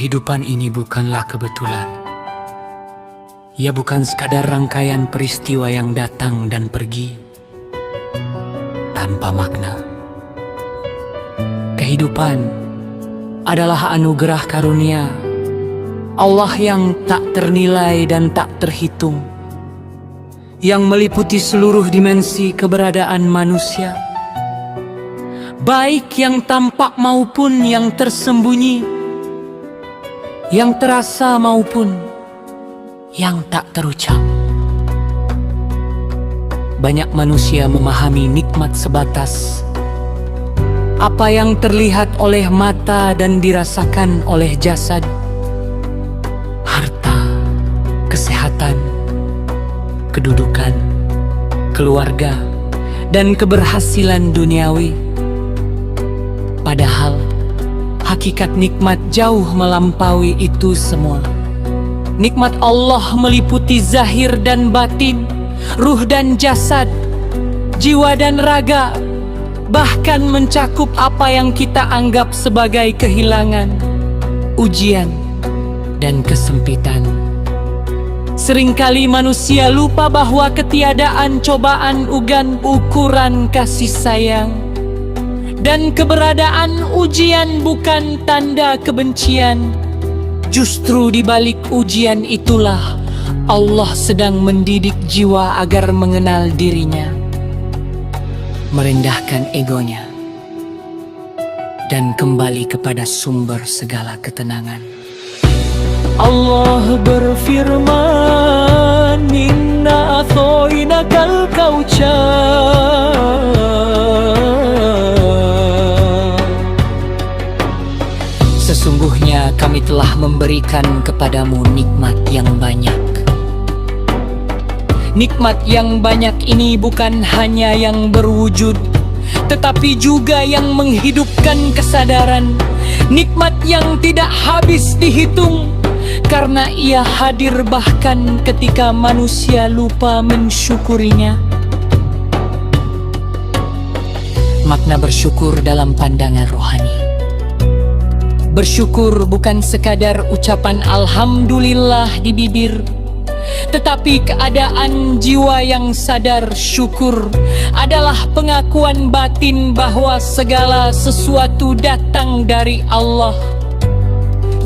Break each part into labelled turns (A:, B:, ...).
A: Kehidupan ini bukanlah kebetulan. Ia bukan sekadar rangkaian peristiwa yang datang dan pergi tanpa makna. Kehidupan adalah anugerah karunia Allah yang tak ternilai dan tak terhitung, yang meliputi seluruh dimensi keberadaan manusia, baik yang tampak maupun yang tersembunyi, yang terasa maupun yang tak terucap. Banyak manusia memahami nikmat sebatas apa yang terlihat oleh mata dan dirasakan oleh jasad. Harta, kesehatan, kedudukan, keluarga, dan keberhasilan duniawi. Padahal hakikat nikmat jauh melampaui itu semua. Nikmat Allah meliputi zahir dan batin, ruh dan jasad, jiwa dan raga, bahkan mencakup apa yang kita anggap sebagai kehilangan, ujian, dan kesempitan. Seringkali manusia lupa bahwa ketiadaan cobaan bukan ukuran kasih sayang, dan keberadaan ujian bukan tanda kebencian. Justru di balik ujian itulah Allah sedang mendidik jiwa agar mengenal dirinya, merendahkan egonya, dan kembali kepada sumber segala ketenangan. Allah berfirman, "Inna a'thainakal kautsar." Sesungguhnya kami telah memberikan kepadamu nikmat yang banyak. Nikmat yang banyak ini bukan hanya yang berwujud, tetapi juga yang menghidupkan kesadaran. Nikmat yang tidak habis dihitung, karena ia hadir bahkan ketika manusia lupa mensyukurinya. Makna bersyukur dalam pandangan rohani. Bersyukur bukan sekadar ucapan alhamdulillah di bibir, tetapi keadaan jiwa yang sadar syukur adalah pengakuan batin bahwa segala sesuatu datang dari Allah,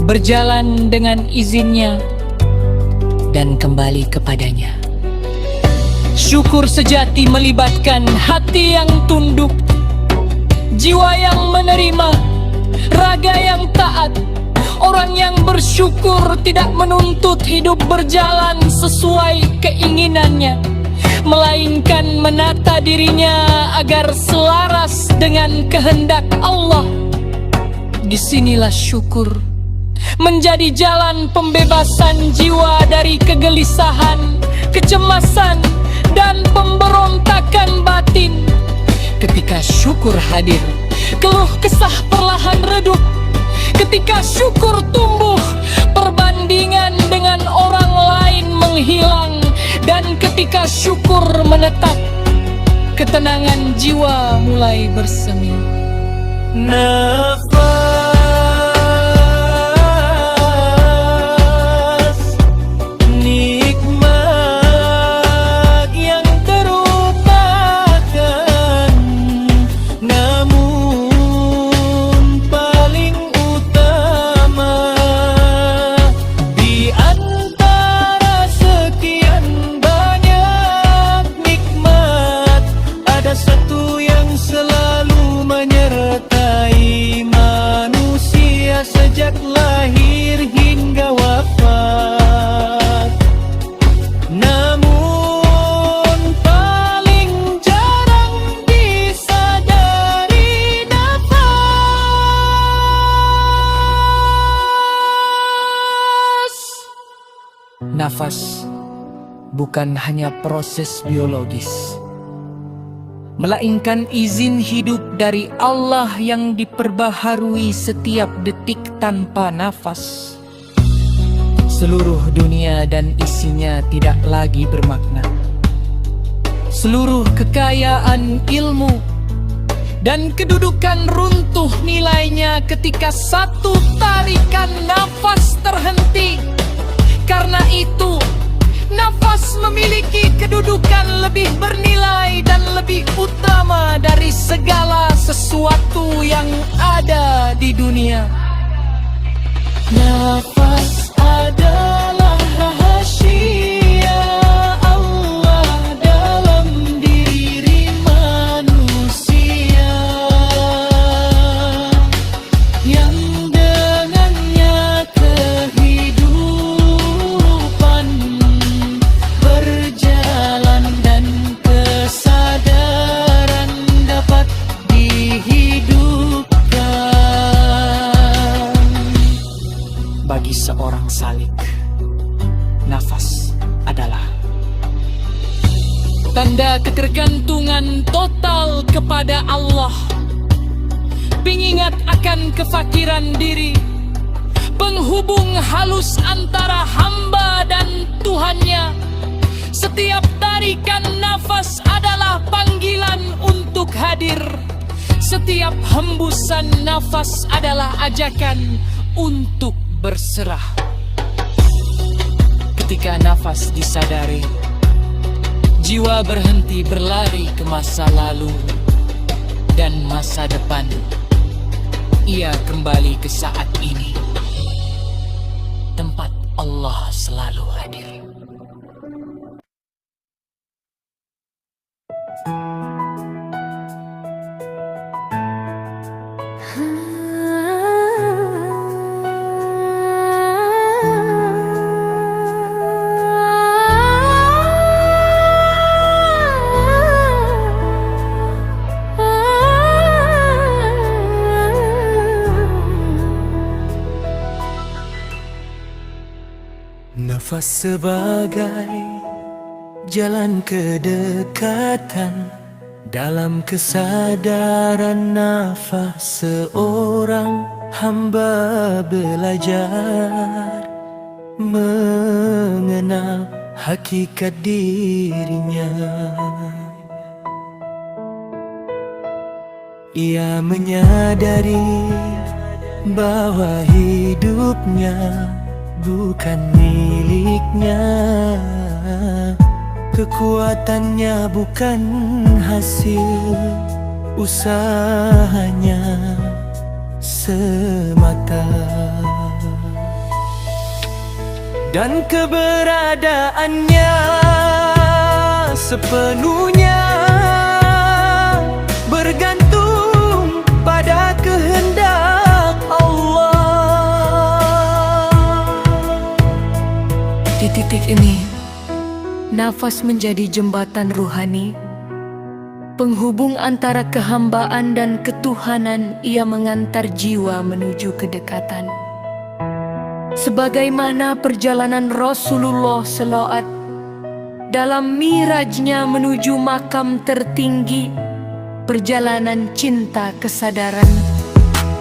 A: berjalan dengan izinnya, dan kembali kepadanya. Syukur sejati melibatkan hati yang tunduk, jiwa yang menerima, raga yang taat. Orang yang bersyukur tidak menuntut hidup berjalan sesuai keinginannya, melainkan menata dirinya agar selaras dengan kehendak Allah. Disinilah syukur menjadi jalan pembebasan jiwa dari kegelisahan, kecemasan, dan pemberontakan batin. Ketika syukur hadir, keluh kesah perlahan redup. Ketika syukur tumbuh, perbandingan dengan orang lain menghilang. Dan ketika syukur menetap, ketenangan jiwa mulai bersemi. Nafas, nikmat yang terlupakan, namun paling utama di antara sekian banyak nikmat, ada satu yang selalu menyertai manusia sejak lahir hingga wafat. Namun paling jarang disadari, nafas. Nafas bukan hanya proses biologis, melainkan izin hidup dari Allah yang diperbaharui setiap detik tanpa nafas. Seluruh dunia dan isinya tidak lagi bermakna. Seluruh kekayaan ilmu Dan kedudukan runtuh nilainya ketika satu tarikan nafas terhenti. Karena itu, nafas memiliki kedudukan lebih bernilai dan lebih utama dari segala sesuatu yang ada di dunia. Nafas adalah rahasia Allah dalam diri manusia, yang dengannya kehidupan berjalan dan kesadaran dapat dihidupkan. Bagi seorang salik, nafas adalah tanda ketergantungan total kepada Allah, pengingat akan kefakiran diri, penghubung halus antara hamba dan Tuhannya. Setiap tarikan nafas adalah panggilan untuk hadir. Setiap hembusan nafas adalah ajakan untuk berserah. Ketika nafas disadari, jiwa berhenti berlari ke masa lalu dan masa depan. Ia kembali ke saat ini, tempat Allah selalu hadir. Nafas sebagai jalan kedekatan. Dalam kesadaran nafas seorang hamba belajar mengenal hakikat dirinya. Ia menyadari bahwa hidupnya bukan miliknya, kekuatannya bukan hasil usahanya semata, dan keberadaannya sepenuhnya bergantung pada kehendak Allah. Di titik ini, nafas menjadi jembatan ruhani, penghubung antara kehambaan dan ketuhanan. Ia mengantar jiwa menuju kedekatan. Sebagaimana perjalanan Rasulullah SAW dalam mirajnya menuju makam tertinggi, perjalanan cinta, kesadaran,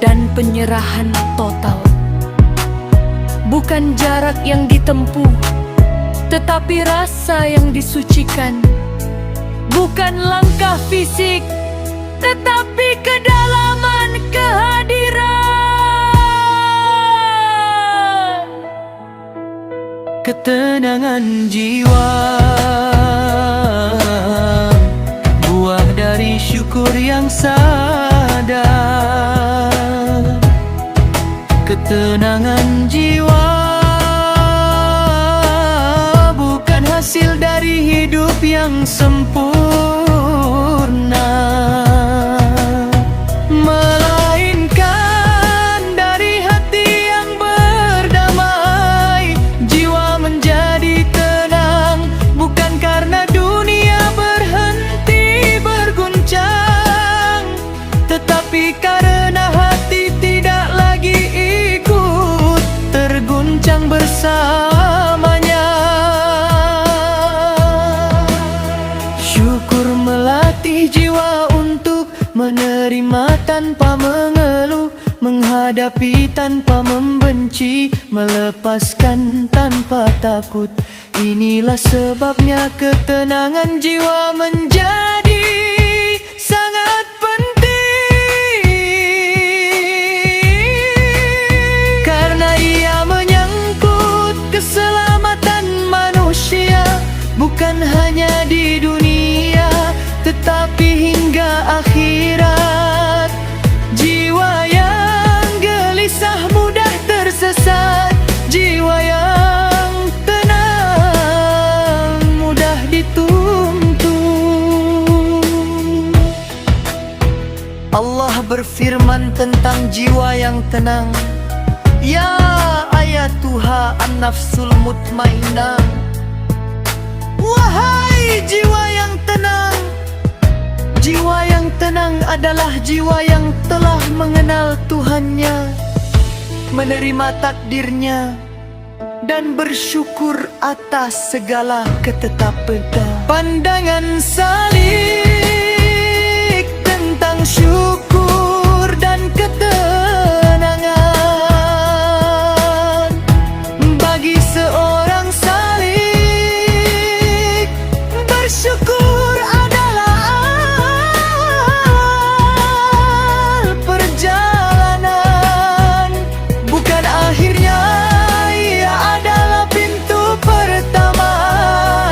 A: dan penyerahan total. Bukan jarak yang ditempuh, tetapi rasa yang disucikan. Bukan langkah fisik, tetapi kedalaman kehadiran. Ketenangan jiwa, buah dari syukur yang sadar. Ketenangan jiwa bukan hasil dari hidup yang sempurna, melainkan dari hati yang berdamai. Jiwa menjadi tenang bukan karena dunia berhenti berguncang, tetapi karena hati tidak lagi ikut terguncang bersamanya. Syukur melatih jiwa untuk menerima tanpa mengeluh, menghadapi tanpa membenci, melepaskan tanpa takut. Inilah sebabnya ketenangan jiwa menjadi sangat penting.
B: Allah berfirman tentang jiwa yang tenang. Ya ayatuha an-nafsul mutmainnah, wahai jiwa yang tenang. Jiwa yang tenang adalah jiwa yang telah mengenal Tuhannya, menerima takdirnya, dan bersyukur atas segala ketetapan. Pandangan salik tentang syukur dan ketenangan. Bagi seorang salik, bersyukur adalah awal perjalanan, bukan akhirnya. Ia adalah pintu pertama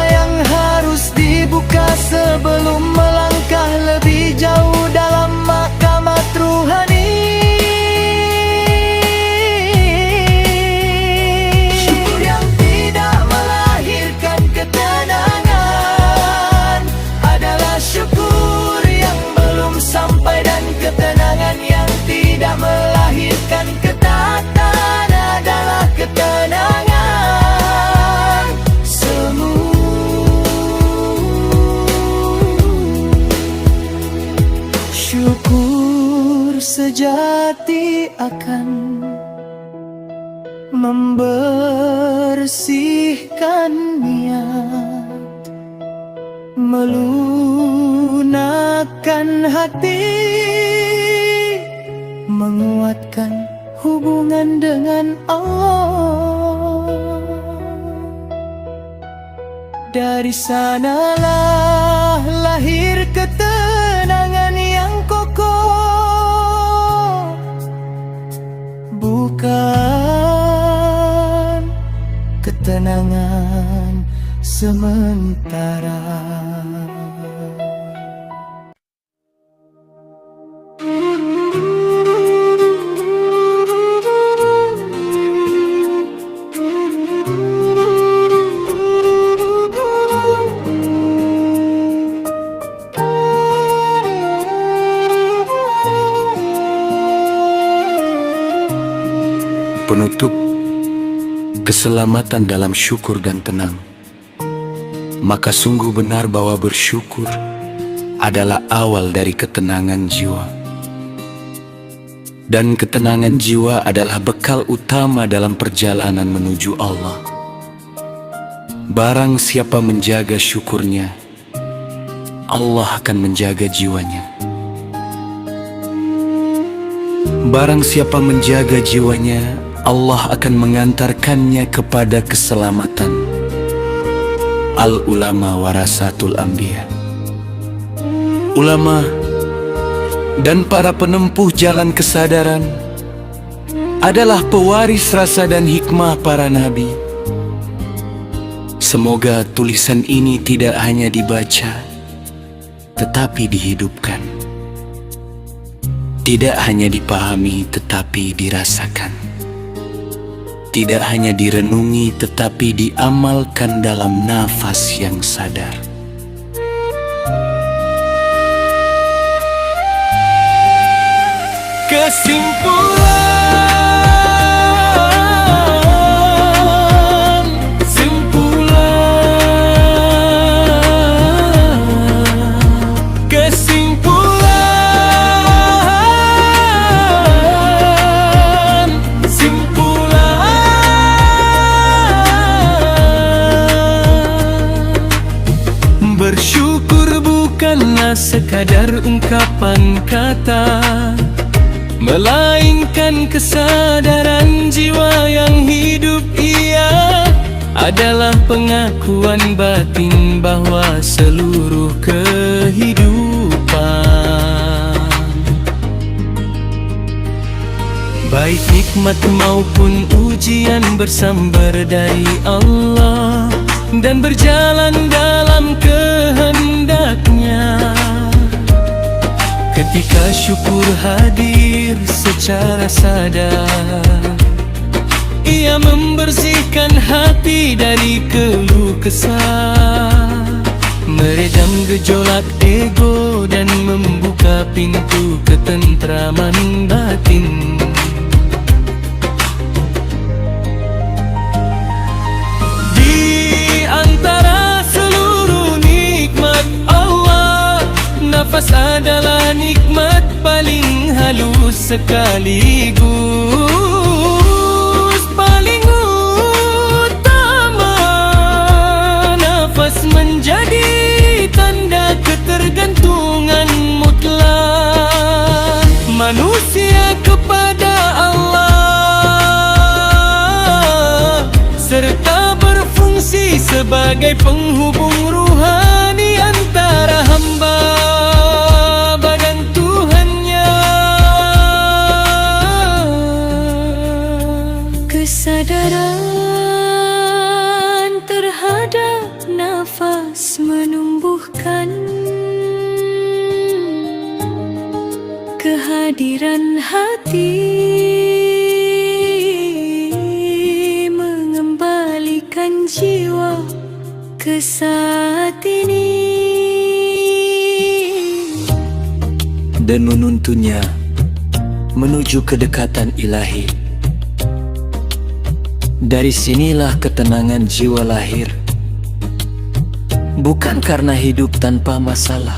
B: yang harus dibuka sebelum melangkah lebih jauh dalam mahkamah ruhani. Syukur yang tidak melahirkan ketenangan adalah syukur yang belum sampai, dan ketenangan yang tidak melahirkan ketaatan adalah ketenangan semu. Syukur sejati akan membersihkan niat, melunakkan hati, menguatkan hubungan dengan Allah. Dari sanalah lahir ketenangan yang kokoh, bukan ketenangan sementara.
C: Penutup keselamatan dalam syukur dan tenang. Maka sungguh benar bahwa bersyukur adalah awal dari ketenangan jiwa, dan ketenangan jiwa adalah bekal utama dalam perjalanan menuju Allah. Barang siapa menjaga syukurnya, Allah akan menjaga jiwanya. Barang siapa menjaga jiwanya, Allah akan mengantarkannya kepada keselamatan. Al-ulama warasatul anbiya. Ulama dan para penempuh jalan kesadaran adalah pewaris rasa dan hikmah para nabi. Semoga tulisan ini tidak hanya dibaca, tetapi dihidupkan. Tidak hanya dipahami, tetapi dirasakan. Tidak hanya direnungi, tetapi diamalkan dalam nafas yang sadar.
A: Bersyukur bukanlah sekadar ungkapan kata, melainkan kesadaran jiwa yang hidup. Ia adalah pengakuan batin bahwa seluruh kehidupan, baik nikmat maupun ujian, bersumber dari Allah dan berjalan dalam kehendaknya. Ketika syukur hadir secara sadar, ia membersihkan hati dari keluh kesah,
B: meredam gejolak ego dan membuka pintu ketentraman batin. Di antara seluruh nikmat Allah, nafas adalah nikmat paling halus sekaligus paling utama. Nafas menjadi tanda ketergantungan mutlak manusia kepada Allah, serta berfungsi sebagai penghubung ruhani antara hamba dan Tuhannya. Kesadaran terhadap nafas menumbuhkan kehadiran hati, mengembalikan jiwa ke saat ini,
C: dan menuntunnya menuju kedekatan ilahi. Dari sinilah ketenangan jiwa lahir, bukan karena hidup tanpa masalah,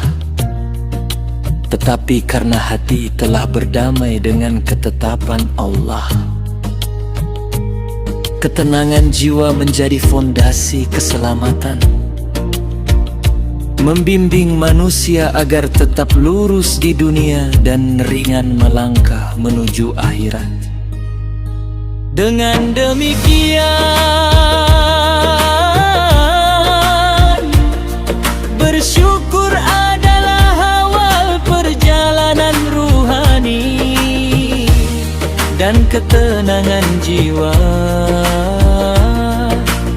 C: tetapi karena hati telah berdamai dengan ketetapan Allah. Ketenangan jiwa menjadi fondasi keselamatan, membimbing manusia agar tetap lurus di dunia dan ringan melangkah menuju akhirat.
B: Dengan demikian, bersyukur adalah awal perjalanan ruhani dan ketenangan jiwa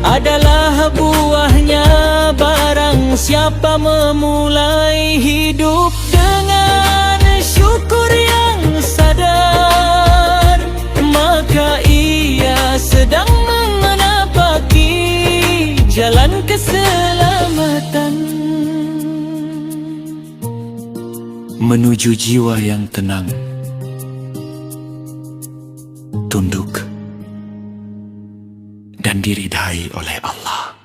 B: adalah buahnya barang siapa memulai hidup dengan syukur yang sadar, maka ia sedang menapaki jalan keselamatan
C: menuju jiwa yang tenang, tunduk, dan diridhai oleh Allah.